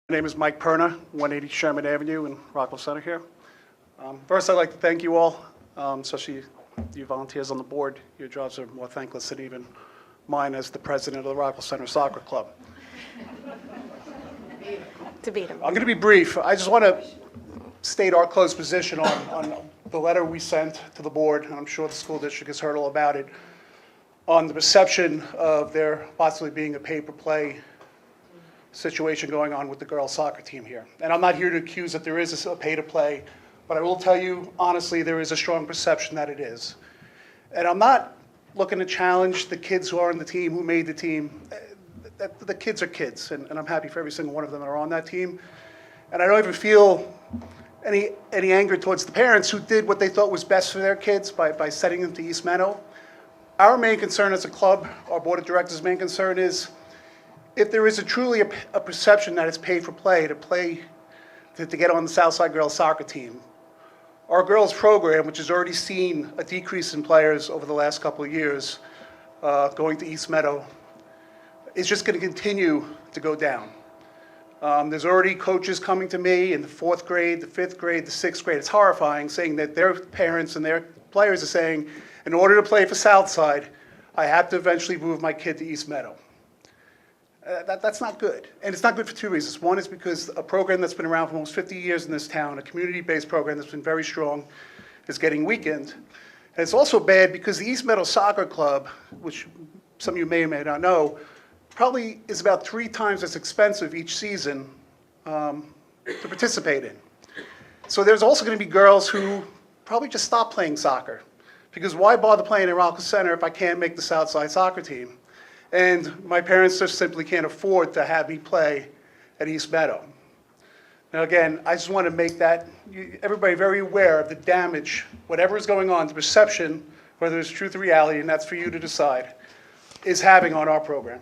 My name is Mike Perna, 180 Sherman Avenue in Rockville Center here. First, I'd like to thank you all, especially you volunteers on the board. Your jobs are more thankless than even mine as the president of the Rockville Center Soccer Club. Debatable. I'm going to be brief. I just want to state our close position on the letter we sent to the board, and I'm sure the school district has heard all about it, on the perception of there possibly being a pay-for-play situation going on with the girls' soccer team here. And I'm not here to accuse that there is a pay-to-play, but I will tell you, honestly, there is a strong perception that it is. And I'm not looking to challenge the kids who are on the team, who made the team. The kids are kids, and I'm happy for every single one of them that are on that team. And I don't even feel any anger towards the parents who did what they thought was best for their kids by sending them to East Meadow. Our main concern as a club, our board of directors' main concern is if there is truly a perception that it's paid for play, to get on the Southside girls soccer team, our girls program, which has already seen a decrease in players over the last couple of years going to East Meadow, is just going to continue to go down. There's already coaches coming to me in the 4th grade, the 5th grade, the 6th grade. It's horrifying, saying that their parents and their players are saying, in order to play for Southside, I have to eventually move my kid to East Meadow. That's not good. And it's not good for two reasons. One is because a program that's been around for almost 50 years in this town, a community-based program that's been very strong, is getting weakened. And it's also bad because the East Meadow Soccer Club, which some of you may or may not know, probably is about 3 times as expensive each season to participate in. So there's also going to be girls who probably just stop playing soccer. Because why bother playing at Rockville Center if I can't make the Southside soccer team? And my parents just simply can't afford to have me play at East Meadow. Now again, I just want to make everybody very aware of the damage, whatever is going on, the perception, whether it's truth or reality, and that's for you to decide, is having on our program.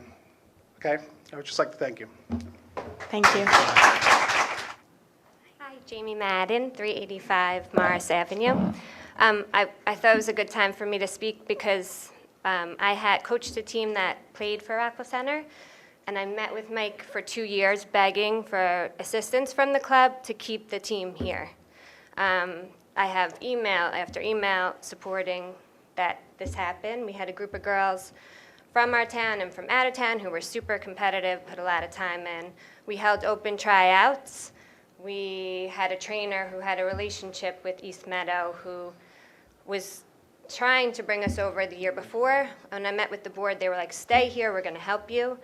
Okay? I would just like to thank you. Thank you. Hi, Jamie Madden, 385 Morris Avenue. I thought it was a good time for me to speak because I had coached a team that played for Rockville Center, and I met with Mike for 2 years begging for assistance from the club to keep the team here. I have email after email supporting that this happened. We had a group of girls from our town and from out of town who were super competitive, put a lot of time in. We held open tryouts. We had a trainer who had a relationship with East Meadow who was trying to bring us over the year before. When I met with the board, they were like, stay here, we're going to help you.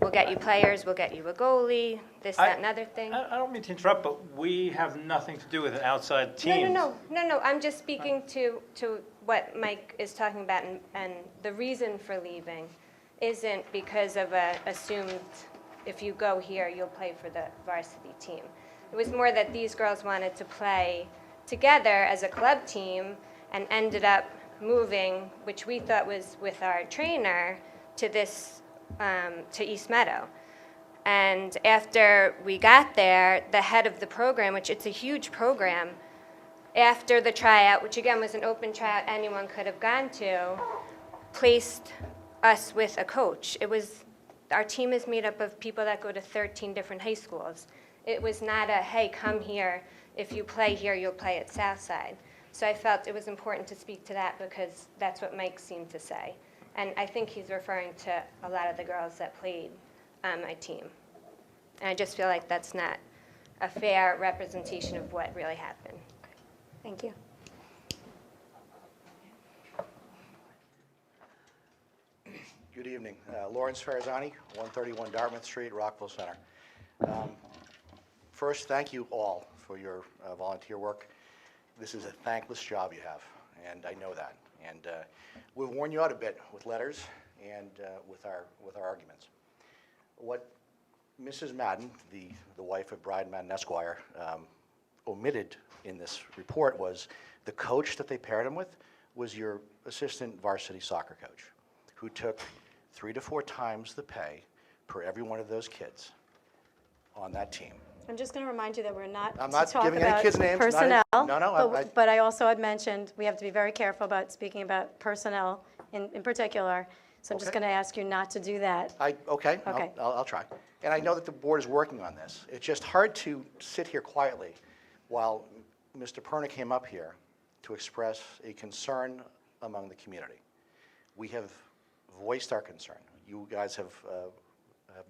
We'll get you players, we'll get you a goalie, this, that, and other thing. I don't mean to interrupt, but we have nothing to do with an outside team. No. I'm just speaking to what Mike is talking about, and the reason for leaving isn't because of a assumed if you go here, you'll play for the varsity team. It was more that these girls wanted to play together as a club team and ended up moving, which we thought was with our trainer, to to East Meadow. And after we got there, the head of the program, which it's a huge program, after the tryout, which again was an open tryout anyone could have gone to, placed us with a coach. Our team is made up of people that go to 13 different high schools. It was not a, hey, come here. If you play here, you'll play at Southside. So I felt it was important to speak to that because that's what Mike seemed to say. And I think he's referring to a lot of the girls that played on my team. And I just feel like that's not a fair representation of what really happened. Thank you. Good evening. Lawrence Farazani, 131 Dartmouth Street, Rockville Center. First, thank you all for your volunteer work. This is a thankless job you have, and I know that. And we've worn you out a bit with letters and with our arguments. What Mrs. Madden, the wife of Bride Madden Esquire, omitted in this report was the coach that they paired him with was your assistant varsity soccer coach, who took 3 to 4 times the pay per every one of those kids on that team. I'm just going to remind you that we're not I'm to not talk giving about any kids' names. personnel. No. But I also had mentioned we have to be very careful about speaking about personnel in particular. So I'm just Okay. going to ask you not to do that. Okay, Okay. I'll try. And I know that the board is working on this. It's just hard to sit here quietly while Mr. Perna came up here to express a concern among the community. We have voiced our concern. You guys have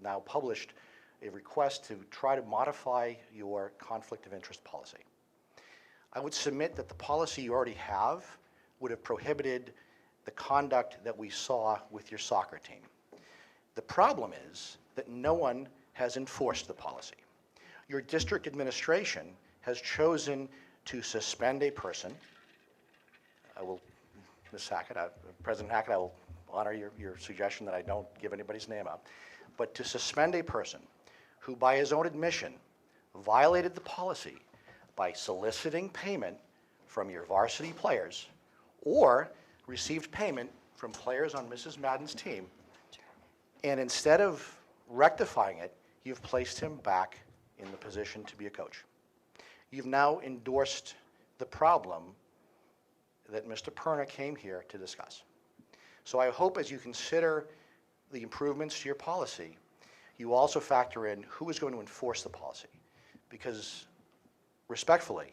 now published a request to try to modify your conflict of interest policy. I would submit that the policy you already have would have prohibited the conduct that we saw with your soccer team. The problem is that no one has enforced the policy. Your district administration has chosen to suspend a person. I will, Ms. Hackett, President Hackett, I will honor your suggestion that I don't give anybody's name up, but to suspend a person who, by his own admission, violated the policy by soliciting payment from your varsity players or received payment from players on Mrs. Madden's team, and instead of rectifying it, you've placed him back in the position to be a coach. You've now endorsed the problem that Mr. Perna came here to discuss. So I hope as you consider the improvements to your policy, you also factor in who is going to enforce the policy. Because respectfully,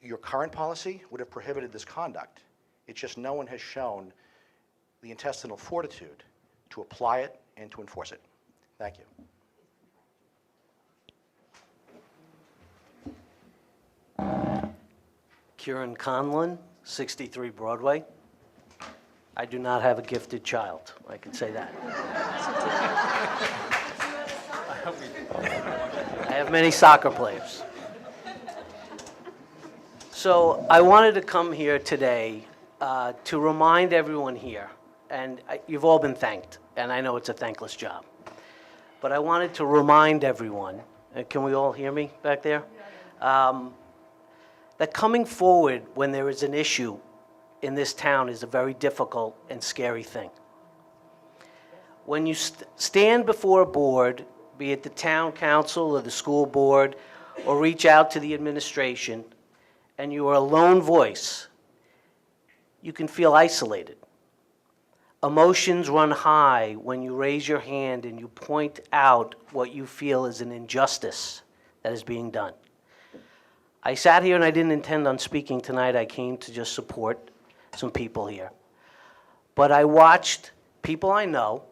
your current policy would have prohibited this conduct. It's just no one has shown the intestinal fortitude to apply it and to enforce it. Thank you. Kieran Conlon, 63 Broadway. I do not have a gifted child, I can say that. I have many soccer players. So I wanted to come here today to remind everyone here, and you've all been thanked, and I know it's a thankless job, but I wanted to remind everyone, can we all hear me back there? That coming forward when there is an issue in this town is a very difficult and scary thing. When you stand before a board, be it the town council or the school board, or reach out to the administration, and you are a lone voice, you can feel isolated. Emotions run high when you raise your hand and you point out what you feel is an injustice that is being done. I sat here and I didn't intend on speaking tonight. I came to just support some people here. But I watched people I know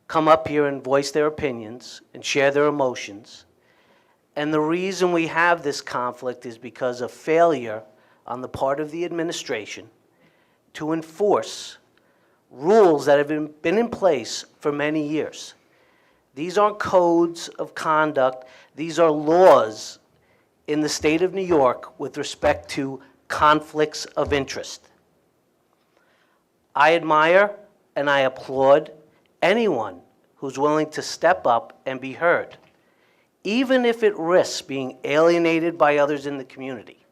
come up here and voice their opinions and share their emotions. And the reason we have this conflict is because of failure on the part of the administration to enforce rules that have been in place for many years. These aren't codes of conduct. These are laws in the state of New York with respect to conflicts of interest. I admire and I applaud anyone who's willing to step up and be heard, even if it risks being alienated by others in the community.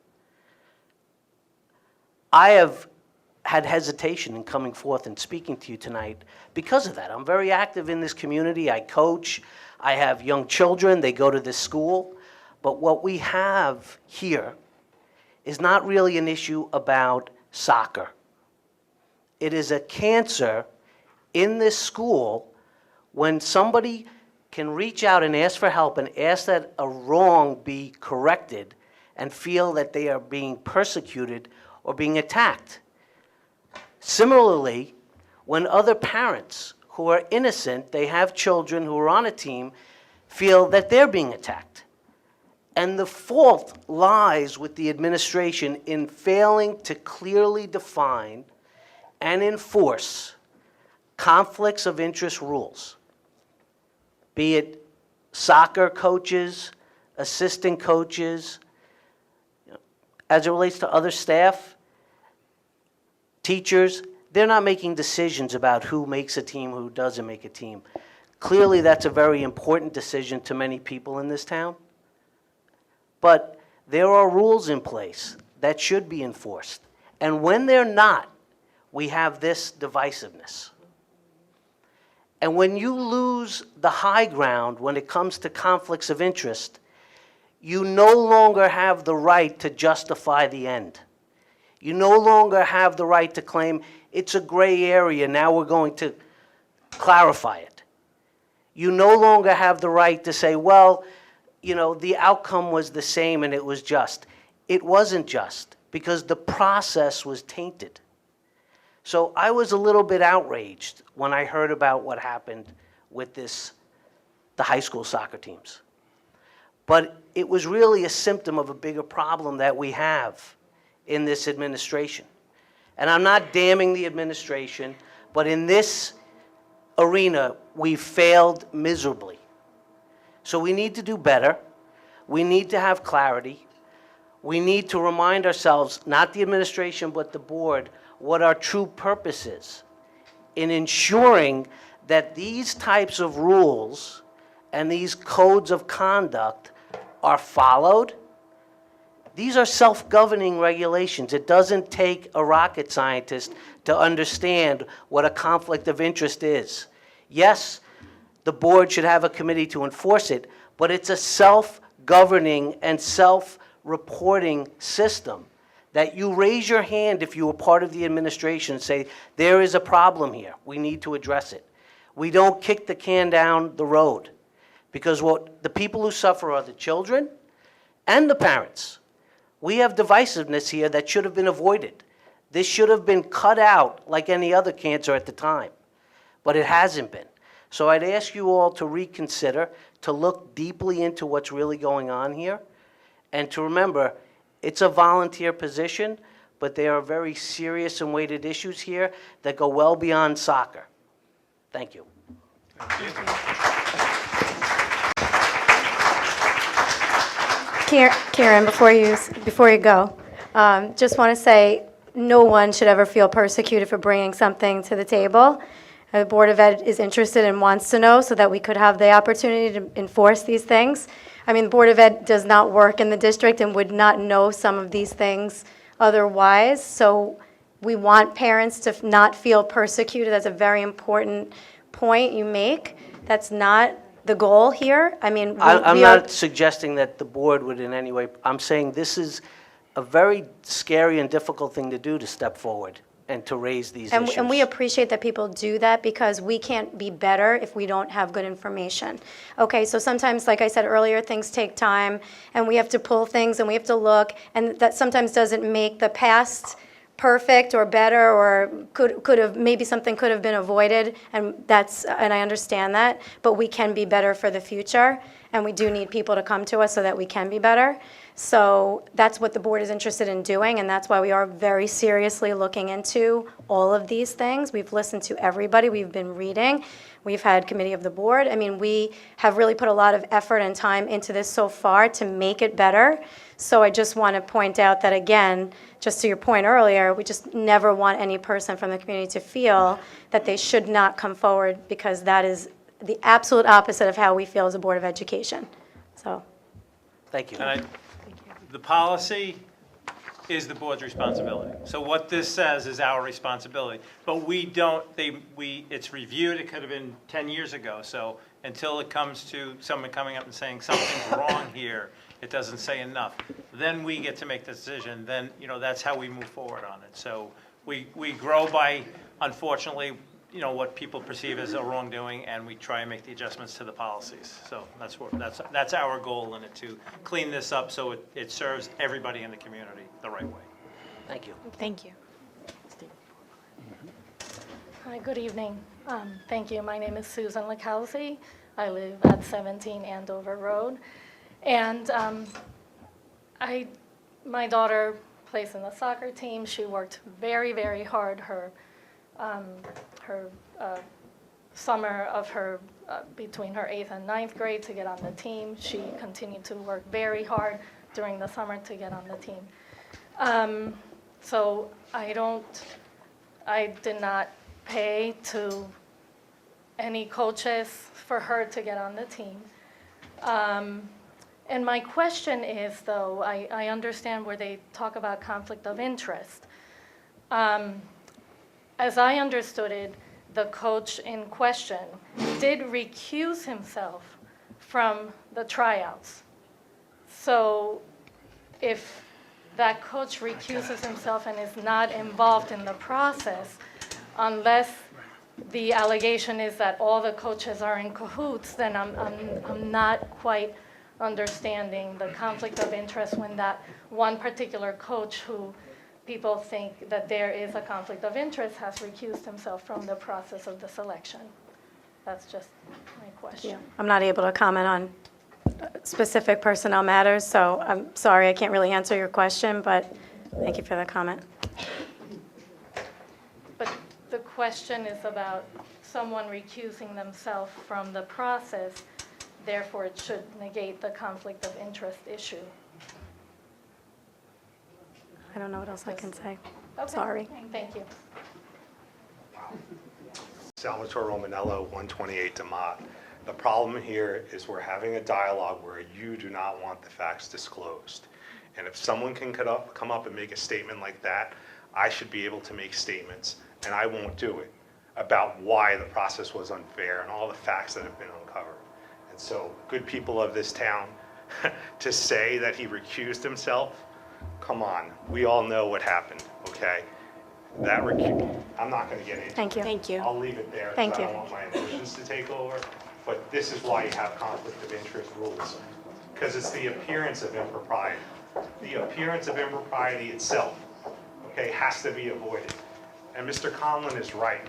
I have had hesitation in coming forth and speaking to you tonight because of that. I'm very active in this community. I coach. I have young children. They go to this school. But what we have here is not really an issue about soccer. It is a cancer in this school when somebody can reach out and ask for help and ask that a wrong be corrected and feel that they are being persecuted or being attacked. Similarly, when other parents who are innocent, they have children who are on a team, feel that they're being attacked. And the fault lies with the administration in failing to clearly define and enforce conflicts of interest rules, be it soccer coaches, assistant coaches, as it relates to other staff, teachers. They're not making decisions about who makes a team, who doesn't make a team. Clearly, that's a very important decision to many people in this town. But there are rules in place that should be enforced. And when they're not, we have this divisiveness. And when you lose the high ground when it comes to conflicts of interest, you no longer have the right to justify the end. You no longer have the right to claim it's a gray area, now we're going to clarify it. You no longer have the right to say, well, you know, the outcome was the same and it was just. It wasn't just, because the process was tainted. So I was a little bit outraged when I heard about what happened with the high school soccer teams. But it was really a symptom of a bigger problem that we have in this administration. And I'm not damning the administration, but in this arena, we failed miserably. So we need to do better. We need to have clarity. We need to remind ourselves, not the administration, but the board, what our true purpose is in ensuring that these types of rules and these codes of conduct are followed. These are self-governing regulations. It doesn't take a rocket scientist to understand what a conflict of interest is. Yes, the board should have a committee to enforce it, but it's a self-governing and self-reporting system that you raise your hand if you were part of the administration and say, there is a problem here, we need to address it. We don't kick the can down the road, because what the people who suffer are the children and the parents. We have divisiveness here that should have been avoided. This should have been cut out like any other cancer at the time, but it hasn't been. So I'd ask you all to reconsider, to look deeply into what's really going on here, and to remember, it's a volunteer position, but there are very serious and weighted issues here that go well beyond soccer. Thank you. Karen, before you go, just want to say, no one should ever feel persecuted for bringing something to the table. The Board of Ed is interested and wants to know so that we could have the opportunity to enforce these things. I mean, the Board of Ed does not work in the district and would not know some of these things otherwise. So we want parents to not feel persecuted. That's a very important point you make. That's not the goal here. I mean, I'm not suggesting that the board would in any way. I'm saying this is a very scary and difficult thing to do, to step forward and to raise these issues. And we appreciate that people do that, because we can't be better if we don't have good information. Okay, so sometimes, like I said earlier, things take time, and we have to pull things, and we have to look, and that sometimes doesn't make the past perfect or better, or could have, maybe something could have been avoided, and I understand that, but we can be better for the future, and we do need people to come to us so that we can be better. So that's what the board is interested in doing, and that's why we are very seriously looking into all of these things. We've listened to everybody, we've been reading, we've had committee of the board. I mean, we have really put a lot of effort and time into this so far to make it better. So I just want to point out that, again, just to your point earlier, we just never want any person from the community to feel that they should not come forward, because that is the absolute opposite of how we feel as a Board of Education. So, Thank you. And the policy is the board's responsibility. So what this says is our responsibility. But we don't, it's reviewed, it could have been 10 years ago. So until it comes to someone coming up and saying something's wrong here, it doesn't say enough, then we get to make the decision. Then, you know, that's how we move forward on it. So we grow by, unfortunately, you know, what people perceive as a wrongdoing, and we try and make the adjustments to the policies. So that's our goal in it, to clean this up so it serves everybody in the community the right way. Thank you. thank you. Hi, good evening. Thank you. My name is Susan Lacalzi. I live at 17 Andover Road. And my daughter plays in the soccer team. She worked very, very hard her summer of her, between her 8th and 9th grade to get on the team. She continued to work very hard during the summer to get on the team. So I did not pay to any coaches for her to get on the team. And my question is, though, I understand where they talk about conflict of interest. As I understood it, the coach in question did recuse himself from the tryouts. So if that coach recuses himself and is not involved in the process, unless the allegation is that all the coaches are in cahoots, then I'm not quite understanding the conflict of interest when that one particular coach who people think that there is a conflict of interest has recused himself from the process of the selection. That's just my question. I'm not able to comment on specific personnel matters, so I'm sorry, I can't really answer your question, but thank you for the comment. But the question is about someone recusing themselves from the process, therefore it should negate the conflict of interest issue. I don't know what else I can say. Okay. Sorry. Thank you. Salvatore Romanello, 128 DeMott. The problem here is we're having a dialogue where you do not want the facts disclosed. And if someone can come up and make a statement like that, I should be able to make statements, and I won't do it, about why the process was unfair and all the facts that have been uncovered. And so, good people of this town, to say that he recused himself, come on, we all know what happened, okay? I'm not gonna get into it. Thank you. Thank you. I'll leave it there, Thank because I you. don't want my emotions to take over. But this is why you have conflict of interest rules, because it's the appearance of impropriety. The appearance of impropriety itself, okay, has to be avoided. And Mr. Conlon is right.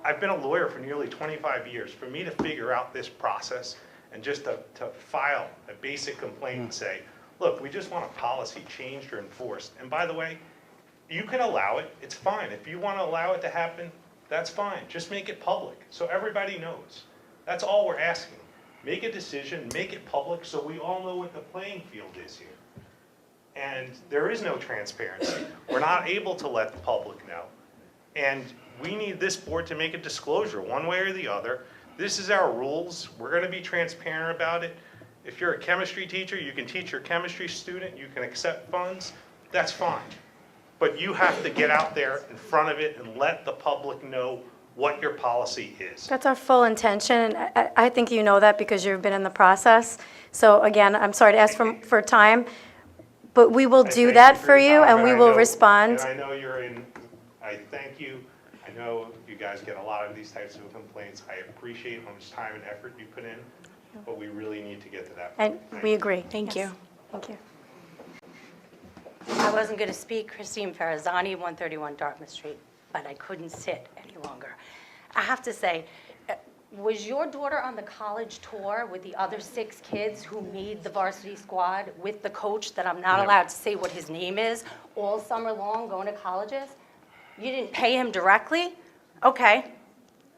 I've been a lawyer for nearly 25 years. For me to figure out this process and just to file a basic complaint and say, look, we just want a policy changed or enforced. And by the way, you can allow it, it's fine. If you want to allow it to happen, that's fine. Just make it public so everybody knows. That's all we're asking. Make a decision, make it public so we all know what the playing field is here. And there is no transparency. We're not able to let the public know. And we need this board to make a disclosure one way or the other. This is our rules. We're going to be transparent about it. If you're a chemistry teacher, you can teach your chemistry student, you can accept funds, that's fine. But you have to get out there in front of it and let the public know what your policy is. That's our full intention, and I think you know that because you've been in the process. So again, I'm sorry to ask for time, but we will I do thank that for for your you, time, and we I will know- respond. And I know I thank you. I know you guys get a lot of these types of complaints. I appreciate how much time and effort you put in, but we really need to get to that point. And we agree. Thank Yes. you. Thank you. I wasn't going to speak, Christine Farazani, 131 Dartmouth Street, but I couldn't sit any longer. I have to say, was your daughter on the college tour with the other 6 kids who made the varsity squad with the coach that I'm not allowed to say what his name is all summer long going to colleges? You didn't pay him directly? Okay.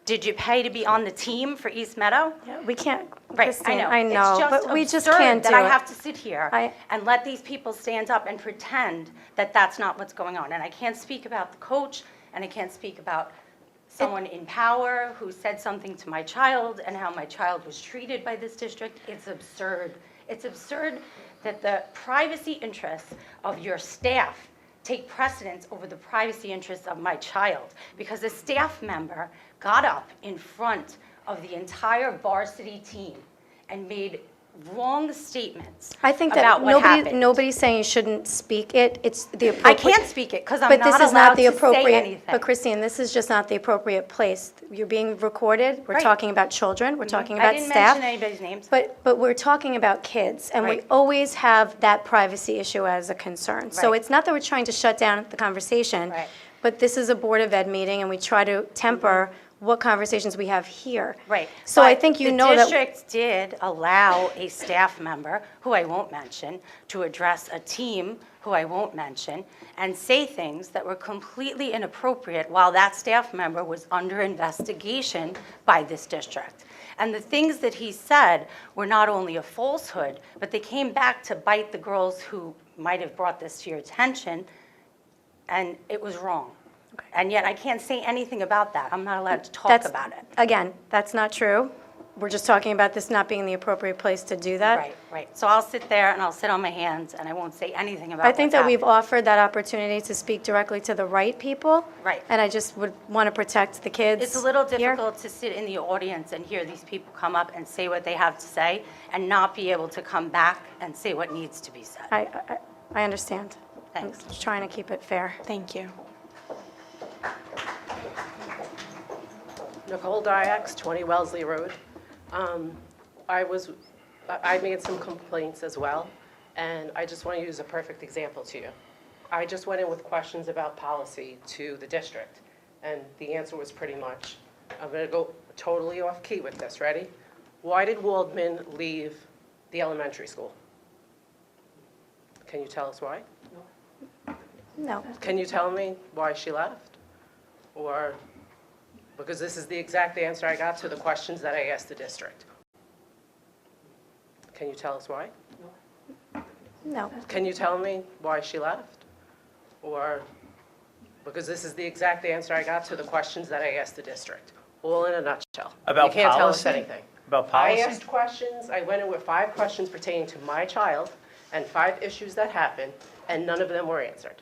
Did you pay to be on the team for East Meadow? Yeah, we can't, Right, Christine, I know. I know, It's but we just absurd can't do that I it. have to sit here I- and let these people stand up and pretend that that's not what's going on. And I can't speak about the coach, and I can't speak about someone in power who said something to my child and how my child was treated by this district. It's absurd. It's absurd that the privacy interests of your staff take precedence over the privacy interests of my child, because a staff member got up in front of the entire varsity team and made wrong statements I think that about what happened. nobody's saying you shouldn't speak it. It's the I appropriate. can't speak it because I'm But this not is allowed not the to say appropriate. anything. But Christine, this is just not the appropriate place. You're being recorded. We're Right. Mm-hmm. talking about children. We're talking I about didn't staff. mention anybody's names. But we're talking about kids, and we Right. always have that privacy issue as a concern. So Right. it's not that we're trying to shut down the conversation. Right. But this is a Board of Ed meeting, and we try to temper what conversations we have here. Right. So I But think you know that. The district did allow a staff member, who I won't mention, to address a team, who I won't mention, and say things that were completely inappropriate while that staff member was under investigation by this district. And the things that he said were not only a falsehood, but they came back to bite the girls who might have brought this to your attention, and it was wrong. And yet I can't say anything about that. I'm not allowed to talk That's- about it. Again, that's not true. We're just talking about this not being the appropriate place to do that. Right, right. So I'll sit there and I'll sit on my hands and I won't say anything about I think what's that we've happened. offered that opportunity to speak directly to the right people. Right. And I just would want to protect the kids. It's a little here. difficult to sit in the audience and hear these people come up and say what they have to say and not be able to come back and say what needs to be said. I understand. Thanks. I'm just trying to keep it fair. Thank you. Nicole Dyax, 20 Wellesley Road. I made some complaints as well, and I just want to use a perfect example to you. I just went in with questions about policy to the district, and the answer was pretty much, I'm going to go totally off key with this, ready? Why did Waldman leave the elementary school? Can you tell us why? No. Can you tell me why she left? Or, because this is the exact answer I got to the questions that I asked the district. Can you tell us why? No. Can you tell me why she left? Or, because this is the exact answer I got to the questions that I asked the district, all in a nutshell. About You can't tell us policy? anything. About I policy? asked questions, I went in with 5 questions pertaining to my child and 5 issues that happened, and none of them were answered.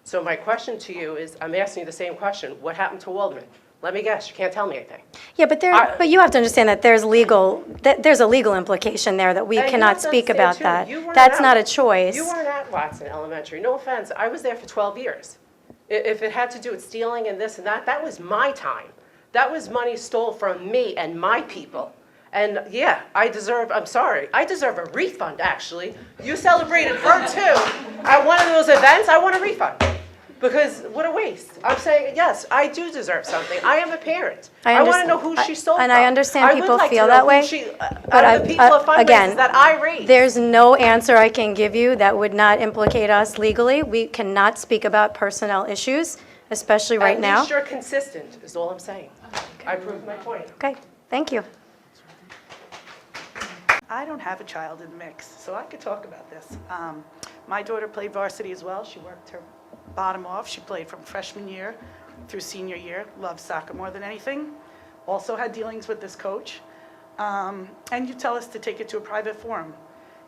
So my question to you is, I'm asking you the same question, what happened to Waldman? Let me guess, you can't tell me anything. Yeah, but but you have to understand that there's a legal implication there that we And you cannot have to speak understand, about too, that. you weren't That's at- not a choice. You weren't at Watson Elementary, no offense, I was there for 12 years. If it had to do with stealing and this and that, that was my time. That was money stole from me and my people. And yeah, I deserve a refund, actually. You celebrated her too at one of those events, I want a refund. Because what a waste. I'm saying, yes, I do deserve something. I am a parent. I want to know who she stole from. And I understand would people like to feel know that who way. she- But out of the people of fundraisers again, that I raised. there's no answer I can give you that would not implicate us legally. We cannot speak about personnel issues, especially right At now. least you're consistent, is all I'm saying. I proved my point. Okay, thank you. I don't have a child in the mix, so I could talk about this. My daughter played varsity as well. She worked her bottom off. She played from freshman year through senior year, loved soccer more than anything. Also had dealings with this coach. And you tell us to take it to a private forum.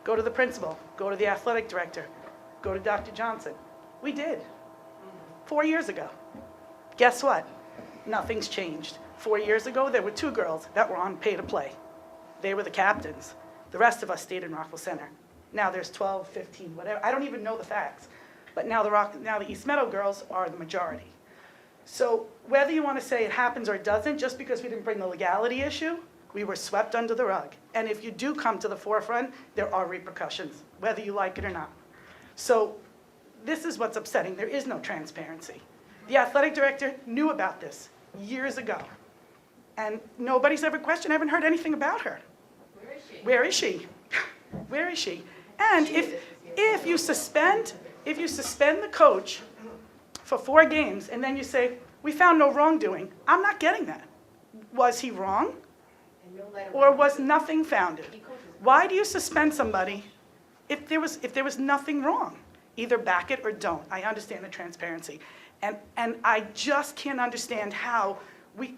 Go to the principal, go to the athletic director, go to Dr. Johnson. We did, 4 years ago. Guess what? Nothing's changed. 4 years ago, there were 2 girls that were on pay to play. They were the captains. The rest of us stayed in Rockville Center. Now there's 12, 15, whatever. I don't even know the facts. But now the East Meadow girls are the majority. So whether you want to say it happens or it doesn't, just because we didn't bring the legality issue, we were swept under the rug. And if you do come to the forefront, there are repercussions, whether you like it or not. So this is what's upsetting. There is no transparency. The athletic director knew about this years ago. And nobody's ever questioned. I haven't heard anything about her. Where is she? Where is she? And if you suspend the coach for 4 games and then you say, we found no wrongdoing, I'm not getting that. Was he wrong? Or was nothing founded? Why do you suspend somebody if there was nothing wrong? Either back it or don't. I understand the transparency. And I just can't understand how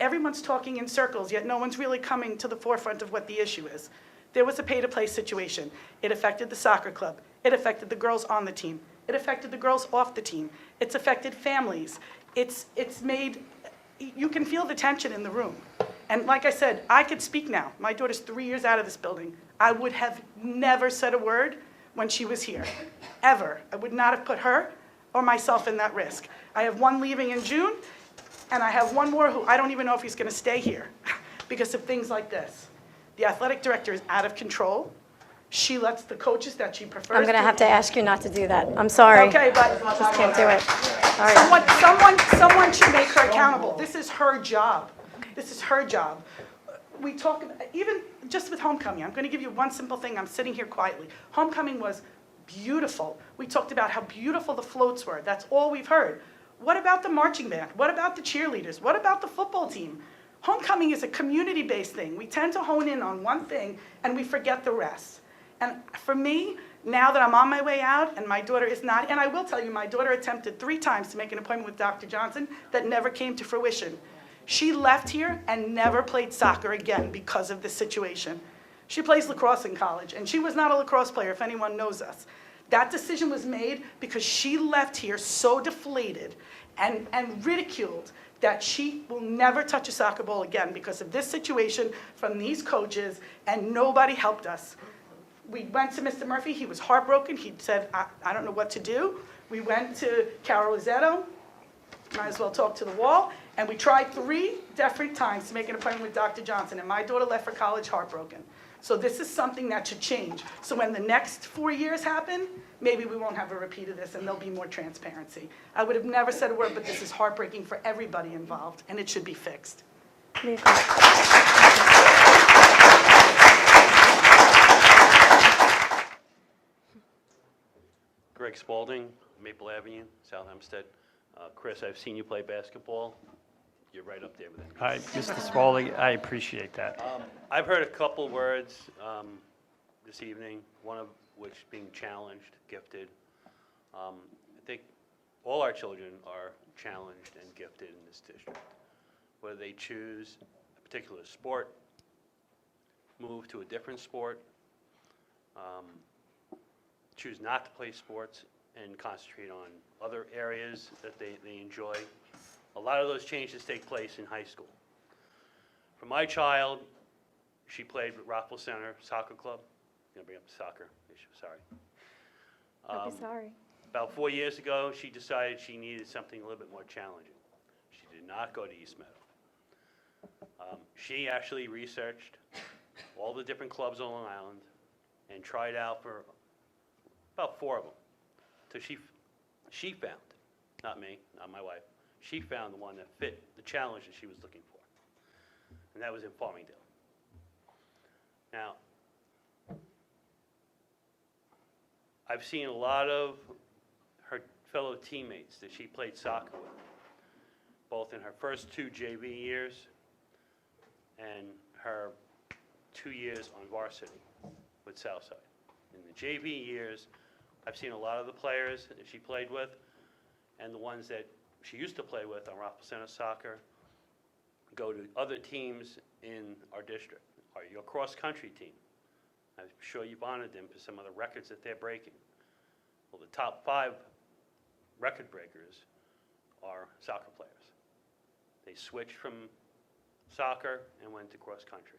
everyone's talking in circles, yet no one's really coming to the forefront of what the issue is. There was a pay-to-play situation. It affected the soccer club. It affected the girls on the team. It affected the girls off the team. It's affected families. It's made, you can feel the tension in the room. And like I said, I could speak now. My daughter's 3 years out of this building. I would have never said a word when she was here, ever. I would not have put her or myself in that risk. I have one leaving in June, and I have one more who I don't even know if he's going to stay here because of things like this. The athletic director is out of control. She lets the coaches that she prefers. I'm going to have to ask you not to do that. I'm sorry. Okay, but Just can't do it. Sorry. someone should make her accountable. This is her job. This is her job. We talk about, even just with homecoming, I'm going to give you one simple thing. I'm sitting here quietly. Homecoming was beautiful. We talked about how beautiful the floats were. That's all we've heard. What about the marching band? What about the cheerleaders? What about the football team? Homecoming is a community-based thing. We tend to hone in on one thing and we forget the rest. And for me, now that I'm on my way out and my daughter is not, and I will tell you, my daughter attempted 3 times to make an appointment with Dr. Johnson that never came to fruition. She left here and never played soccer again because of this situation. She plays lacrosse in college, and she was not a lacrosse player, if anyone knows us. That decision was made because she left here so deflated and ridiculed that she will never touch a soccer ball again because of this situation from these coaches, and nobody helped us. We went to Mr. Murphy. He was heartbroken. He said, I don't know what to do. We went to Carol Izzetto. Might as well talk to the wall. And we tried 3 different times to make an appointment with Dr. Johnson, and my daughter left for college heartbroken. So this is something that should change. So when the next 4 years happen, maybe we won't have a repeat of this and there'll be more transparency. I would have never said a word, but this is heartbreaking for everybody involved, and it should be fixed. We agree. Greg Spalding, Maple Avenue, South Hempstead. Chris, I've seen you play basketball. You're right up there with it. Hi, Mr. Spalding, I appreciate that. I've heard a couple words this evening, one of which being challenged, gifted. I think all our children are challenged and gifted in this district. Whether they choose a particular sport, move to a different sport, choose not to play sports and concentrate on other areas that they enjoy. A lot of those changes take place in high school. For my child, she played with Rockville Center Soccer Club. I'm gonna bring up the soccer issue, sorry. Don't be sorry. About 4 years ago, she decided she needed something a little bit more challenging. She did not go to East Meadow. She actually researched all the different clubs on Long Island and tried out for about 4 of them. So she found, not me, not my wife, she found the one that fit the challenge that she was looking for. And that was in Farmingdale. Now, I've seen a lot of her fellow teammates that she played soccer with, both in her first 2 JV years and her 2 years on varsity with Southside. In the JV years, I've seen a lot of the players that she played with and the ones that she used to play with on Rockville Center Soccer go to other teams in our district, or your cross-country team. I'm sure you've honored them for some of the records that they're breaking. Well, the top 5 record breakers are soccer players. They switched from soccer and went to cross-country.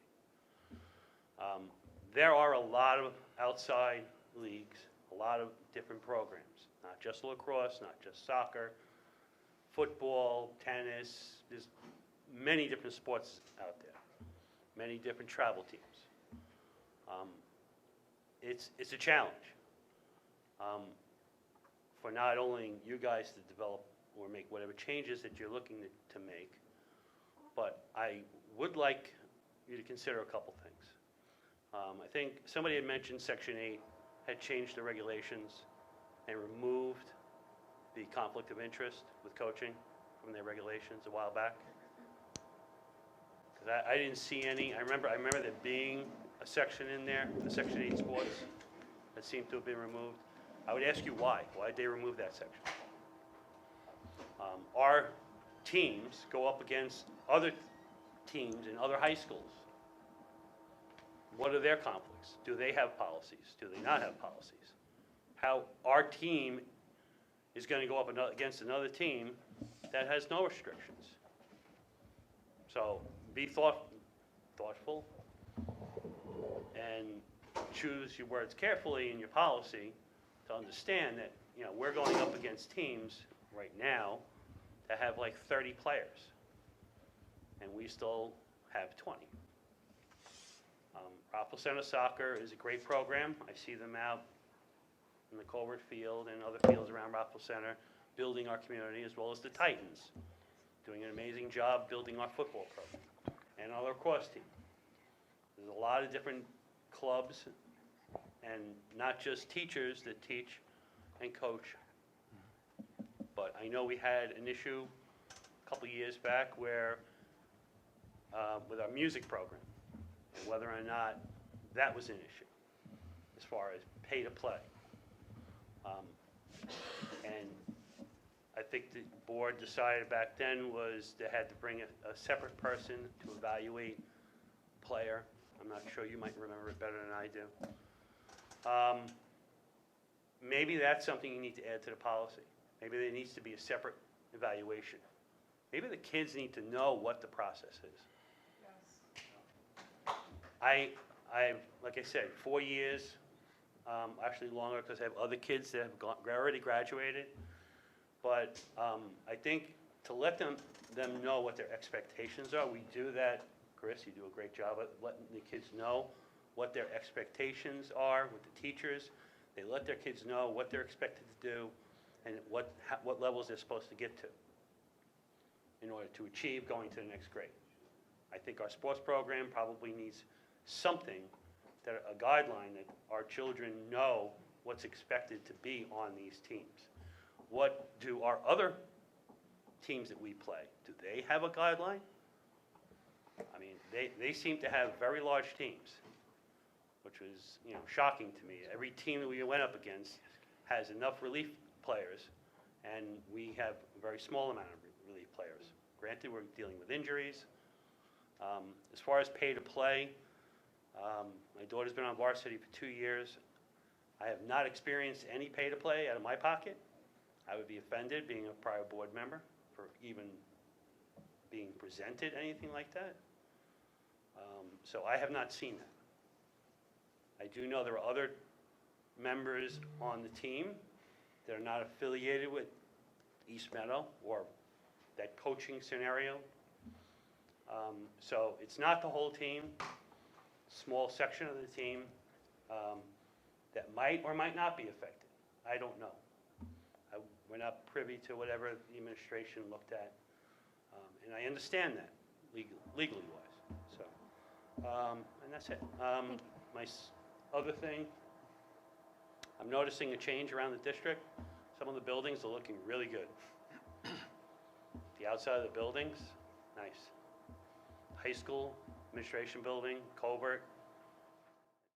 There are a lot of outside leagues, a lot of different programs, not just lacrosse, not just soccer, football, tennis. There's many different sports out there, many different travel teams. It's a challenge for not only you guys to develop or make whatever changes that you're looking to make, but I would like you to consider a couple things. I think somebody had mentioned Section 8 had changed the regulations and removed the conflict of interest with coaching from their regulations a while back. 'Cause I didn't see any. I remember there being a section in there, the Section 8 sports, that seemed to have been removed. I would ask you why. Why did they remove that section? Our teams go up against other teams in other high schools. What are their conflicts? Do they have policies? Do they not have policies? How our team is going to go up against another team that has no restrictions. So be thoughtful and choose your words carefully in your policy to understand that, you know, we're going up against teams right now that have like 30 players, and we still have 20. Rockville Center Soccer is a great program. I see them out in the Colbert Field and other fields around Rockville Center, building our community, as well as the Titans, doing an amazing job building our football program, and our lacrosse team. There's a lot of different clubs, and not just teachers that teach and coach. But I know we had an issue a couple of years back where, with our music program, and whether or not that was an issue as far as pay to play. And I think the board decided back then was they had to bring a separate person to evaluate player. I'm not sure, you might remember it better than I do. Maybe that's something you need to add to the policy. Maybe there needs to be a separate evaluation. Maybe the kids need to know what the process is. I've, like I said, 4 years, actually longer, because I have other kids that have already graduated. But I think to let them know what their expectations are. We do that, Chris, you do a great job at letting the kids know what their expectations are with the teachers. They let their kids know what they're expected to do and what levels they're supposed to get to in order to achieve going to the next grade. I think our sports program probably needs something, that a guideline that our children know what's expected to be on these teams. What do our other teams that we play, do they have a guideline? I mean, they seem to have very large teams, which was, shocking to me. Every team that we went up against has enough relief players, and we have a very small amount of relief players. Granted, we're dealing with injuries. As far as pay to play, my daughter's been on varsity for 2 years. I have not experienced any pay to play out of my pocket. I would be offended, being a prior board member, for even being presented anything like that. So I have not seen that. I do know there are other members on the team that are not affiliated with East Meadow or that coaching scenario. So it's not the whole team, small section of the team that might or might not be affected. I don't know. We're not privy to whatever the administration looked at. And I understand that legally wise. So, and that's it. Other thing, I'm noticing a change around the district. Some of the buildings are looking really good. The outside of the buildings, nice. High school, administration building, Colbert,